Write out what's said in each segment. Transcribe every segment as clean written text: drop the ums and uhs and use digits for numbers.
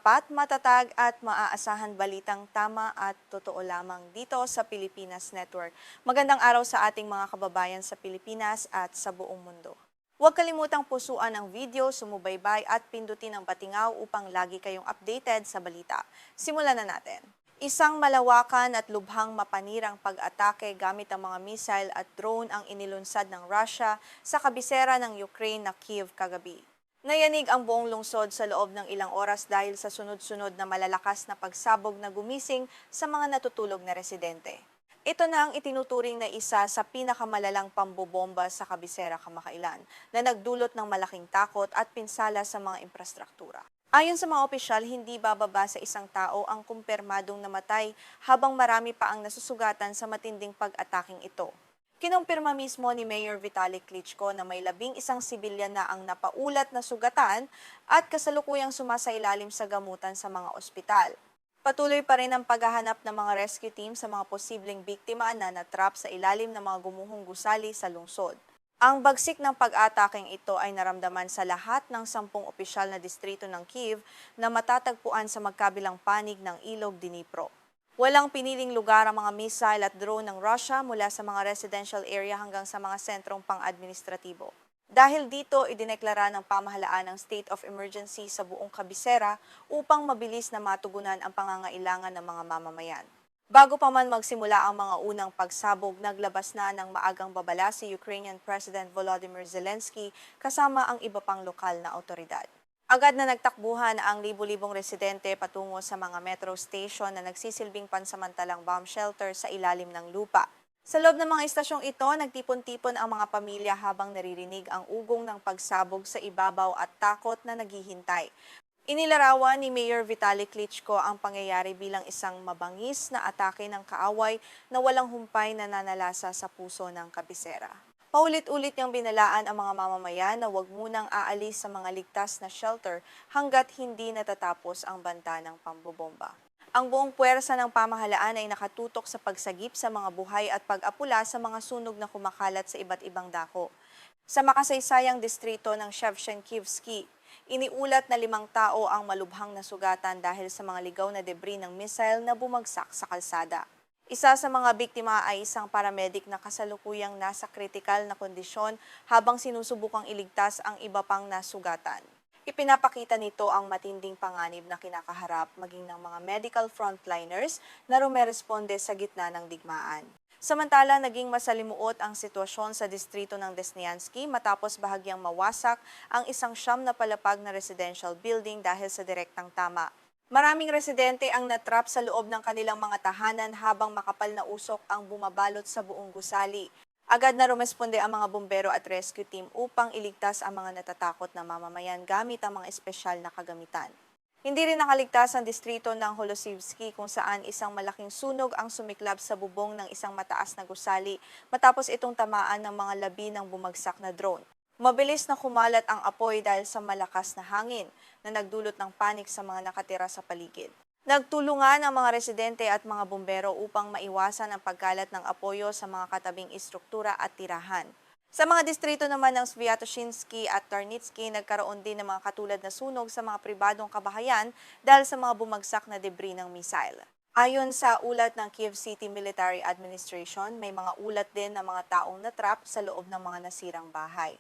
tapat, matatag at maaasahan balitang tama at totoo lamang dito sa Pilipinas Network. Magandang araw sa ating mga kababayan sa Pilipinas at sa buong mundo. Huwag kalimutang pusuan ang video, sumubaybay at pindutin ang batingaw upang lagi kayong updated sa balita. Simulan na natin. Isang malawakan at lubhang mapanirang pag-atake gamit ang mga missile at drone ang inilunsad ng Russia sa kabisera ng Ukraine na Kyiv kagabi. Nayanig ang buong lungsod sa loob ng ilang oras dahil sa sunod-sunod na malalakas na pagsabog na gumising sa mga natutulog na residente. Ito na ang itinuturing na isa sa pinakamalalang pambobomba sa kabisera kamakailan na nagdulot ng malaking takot at pinsala sa mga infrastruktura. Ayon sa mga opisyal, hindi bababa sa isang tao ang kumpirmadong namatay habang marami pa ang nasusugatan sa matinding pag-ataking ito. Kinumpirma mismo ni Mayor Vitaly Klitschko na may 11 sibilyan na ang napaulat na sugatan at kasalukuyang sumasailalim sa gamutan sa mga ospital. Patuloy pa rin ang paghahanap ng mga rescue team sa mga posibleng biktima na natrap sa ilalim ng mga gumuhong gusali sa lungsod. Ang bagsik ng pag-ataking ito ay naramdaman sa lahat ng 10 opisyal na distrito ng Kyiv na matatagpuan sa magkabilang panig ng Ilog Dnipro. Walang piniling lugar ang mga missile at drone ng Russia mula sa mga residential area hanggang sa mga sentrong pang-administratibo. Dahil dito, idineklara ng pamahalaan ng state of emergency sa buong kabisera upang mabilis na matugunan ang pangangailangan ng mga mamamayan. Bago pa man magsimula ang mga unang pagsabog, naglabas na ng maagang babala si Ukrainian President Volodymyr Zelensky kasama ang iba pang lokal na awtoridad. Agad na nagtakbuhan ang libu-libong residente patungo sa mga metro station na nagsisilbing pansamantalang bomb shelter sa ilalim ng lupa. Sa loob ng mga istasyong ito, nagtipon-tipon ang mga pamilya habang naririnig ang ugong ng pagsabog sa ibabaw at takot na naghihintay. Inilarawan ni Mayor Vitaly Klitschko ang pangyayari bilang isang mabangis na atake ng kaaway na walang humpay na nanalasa sa puso ng kabisera. Paulit-ulit niyang binalaan ang mga mamamayan na huwag munang aalis sa mga ligtas na shelter hanggat hindi natatapos ang banta ng pambobomba. Ang buong puwersa ng pamahalaan ay nakatutok sa pagsagip sa mga buhay at pag-apula sa mga sunog na kumakalat sa iba't ibang dako. Sa makasaysayang distrito ng Shevchenkivsky, iniulat na 5 tao ang malubhang nasugatan dahil sa mga ligaw na debris ng missile na bumagsak sa kalsada. Isa sa mga biktima ay isang paramedic na kasalukuyang nasa kritikal na kondisyon habang sinusubukang iligtas ang iba pang nasugatan. Ipinapakita nito ang matinding panganib na kinakaharap maging ng mga medical frontliners na rumeresponde sa gitna ng digmaan. Samantala, naging masalimuot ang sitwasyon sa distrito ng Desnyansky matapos bahagyang mawasak ang isang 9 na palapag na residential building dahil sa direktang tama. Maraming residente ang natrap sa loob ng kanilang mga tahanan habang makapal na usok ang bumabalot sa buong gusali. Agad na rumesponde ang mga bumbero at rescue team upang iligtas ang mga natatakot na mamamayan gamit ang mga espesyal na kagamitan. Hindi rin nakaligtas ang distrito ng Holosivsky kung saan isang malaking sunog ang sumiklab sa bubong ng isang mataas na gusali matapos itong tamaan ng mga labi ng bumagsak na drone. Mabilis na kumalat ang apoy dahil sa malakas na hangin na nagdulot ng panik sa mga nakatira sa paligid. Nagtulungan ang mga residente at mga bumbero upang maiwasan ang pagkalat ng apoyo sa mga katabing istruktura at tirahan. Sa mga distrito naman ng Sviatoshinsky at Tarnitsky, nagkaroon din ng mga katulad na sunog sa mga pribadong kabahayan dahil sa mga bumagsak na debris ng missile. Ayon sa ulat ng Kyiv City Military Administration, may mga ulat din ng mga taong natrap sa loob ng mga nasirang bahay.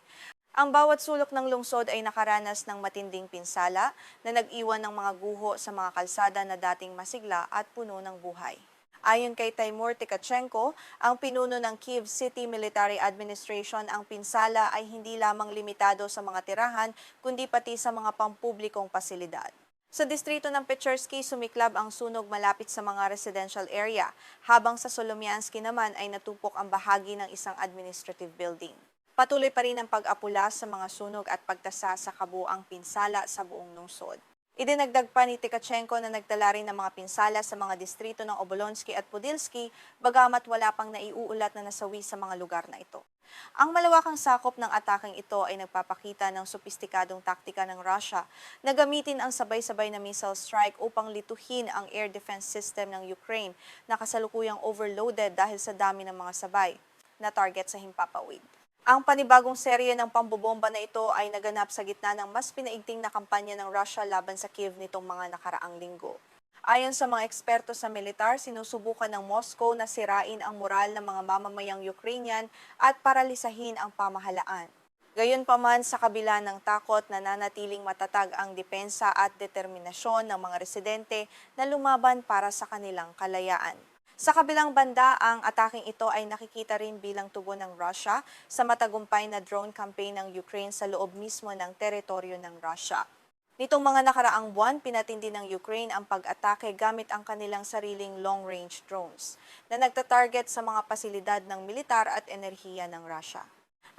Ang bawat sulok ng lungsod ay nakaranas ng matinding pinsala na nag-iwan ng mga guho sa mga kalsada na dating masigla at puno ng buhay. Ayon kay Timur Tkachenko, ang pinuno ng Kyiv City Military Administration, ang pinsala ay hindi lamang limitado sa mga tirahan kundi pati sa mga pampublikong pasilidad. Sa distrito ng Pechersky, sumiklab ang sunog malapit sa mga residential area, habang sa Solomiansky naman ay natupok ang bahagi ng isang administrative building. Patuloy pa rin ang pag-apula sa mga sunog at pagtasa sa kabuuang pinsala sa buong lungsod. Idinagdag pa ni Tkachenko na nagtala rin ng mga pinsala sa mga distrito ng Obolonsky at Podilsky, bagamat wala pang naiuulat na nasawi sa mga lugar na ito. Ang malawakang sakop ng ataking ito ay nagpapakita ng sopistikadong taktika ng Russia na gamitin ang sabay-sabay na missile strike upang lituhin ang air defense system ng Ukraine na kasalukuyang overloaded dahil sa dami ng mga sabay na target sa himpapawid. Ang panibagong serye ng pambobomba na ito ay naganap sa gitna ng mas pinaigting na kampanya ng Russia laban sa Kiev nitong mga nakaraang linggo. Ayon sa mga eksperto sa militar, sinusubukan ng Moscow na sirain ang moral ng mga mamamayang Ukrainian at paralisahin ang pamahalaan. Gayunpaman, sa kabila ng takot, nananatiling matatag ang depensa at determinasyon ng mga residente na lumaban para sa kanilang kalayaan. Sa kabilang banda, ang ataking ito ay nakikita rin bilang tugon ng Russia sa matagumpay na drone campaign ng Ukraine sa loob mismo ng teritoryo ng Russia. Nitong mga nakaraang buwan, pinatindi ng Ukraine ang pag-atake gamit ang kanilang sariling long-range drones na nagtatarget sa mga pasilidad ng militar at enerhiya ng Russia.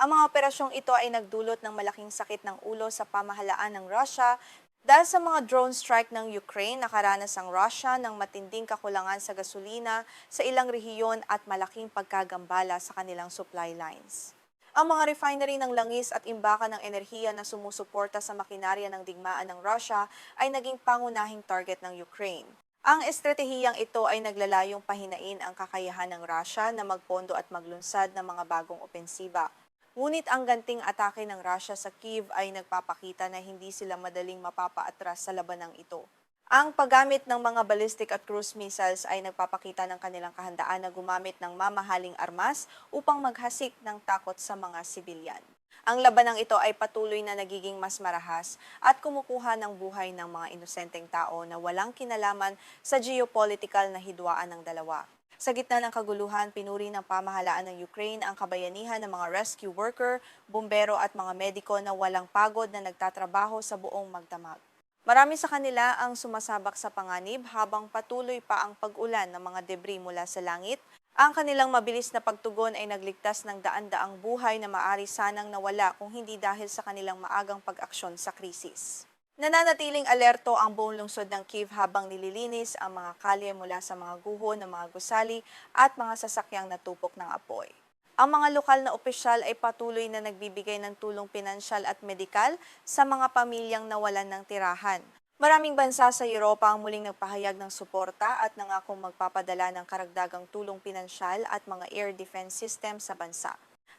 Ang mga operasyong ito ay nagdulot ng malaking sakit ng ulo sa pamahalaan ng Russia dahil sa mga drone strike ng Ukraine. Nakaranas ang Russia ng matinding kakulangan sa gasolina sa ilang rehiyon at malaking pagkagambala sa kanilang supply lines. Ang mga refinery ng langis at imbakan ng enerhiya na sumusuporta sa makinarya ng digmaan ng Russia ay naging pangunahing target ng Ukraine. Ang estratehiyang ito ay naglalayong pahinain ang kakayahan ng Russia na magpondo at maglunsad ng mga bagong opensiba. Ngunit ang ganting atake ng Russia sa Kyiv ay nagpapakita na hindi sila madaling mapapaatras sa labanang ito. Ang paggamit ng mga ballistic at cruise missiles ay nagpapakita ng kanilang kahandaan na gumamit ng mamahaling armas upang maghasik ng takot sa mga sibilyan. Ang labanang ito ay patuloy na nagiging mas marahas at kumukuha ng buhay ng mga inosenteng tao na walang kinalaman sa geopolitical na hidwaan ng dalawa. Sa gitna ng kaguluhan, pinuri ng pamahalaan ng Ukraine ang kabayanihan ng mga rescue worker, bumbero at mga mediko na walang pagod na nagtatrabaho sa buong magdamag. Marami sa kanila ang sumasabak sa panganib habang patuloy pa ang pag-ulan ng mga debris mula sa langit. Ang kanilang mabilis na pagtugon ay nagligtas ng daan-daang buhay na maaari sanang nawala kung hindi dahil sa kanilang maagang pag-aksyon sa krisis. Nananatiling alerto ang buong lungsod ng Kyiv habang nililinis ang mga kalye mula sa mga guho ng mga gusali at mga sasakyang natupok ng apoy. Ang mga lokal na opisyal ay patuloy na nagbibigay ng tulong pinansyal at medikal sa mga pamilyang nawalan ng tirahan. Maraming bansa sa Europa ang muling nagpahayag ng suporta at nangakong magpapadala ng karagdagang tulong pinansyal at mga air defense system sa bansa.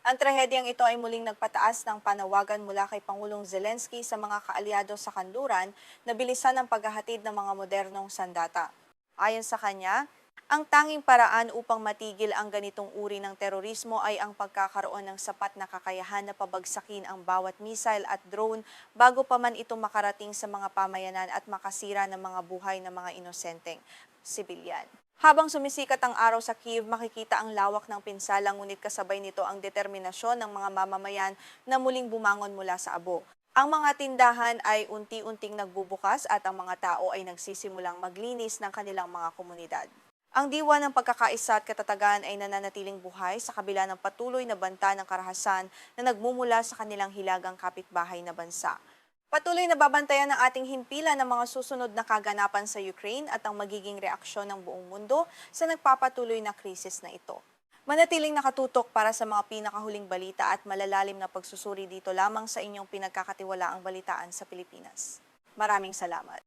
Ang trahedyang ito ay muling nagpataas ng panawagan mula kay Pangulong Zelensky sa mga kaalyado sa kanluran na bilisan ang paghahatid ng mga modernong sandata. Ayon sa kanya, ang tanging paraan upang matigil ang ganitong uri ng terorismo ay ang pagkakaroon ng sapat na kakayahan na pabagsakin ang bawat missile at drone bago pa man ito makarating sa mga pamayanan at makasira ng mga buhay ng mga inosenteng sibilyan. Habang sumisikat ang araw sa Kyiv, makikita ang lawak ng pinsala, ngunit kasabay nito ang determinasyon ng mga mamamayan na muling bumangon mula sa abo. Ang mga tindahan ay unti-unting nagbubukas at ang mga tao ay nagsisimulang maglinis ng kanilang mga komunidad. Ang diwa ng pagkakaisa at katatagan ay nananatiling buhay sa kabila ng patuloy na banta ng karahasan na nagmumula sa kanilang hilagang kapitbahay na bansa. Patuloy na babantayan ng ating himpilan ng mga susunod na kaganapan sa Ukraine at ang magiging reaksyon ng buong mundo sa nagpapatuloy na krisis na ito. Manatiling nakatutok para sa mga pinakahuling balita at malalalim na pagsusuri dito lamang sa inyong pinagkakatiwalaang balitaan sa Pilipinas. Maraming salamat.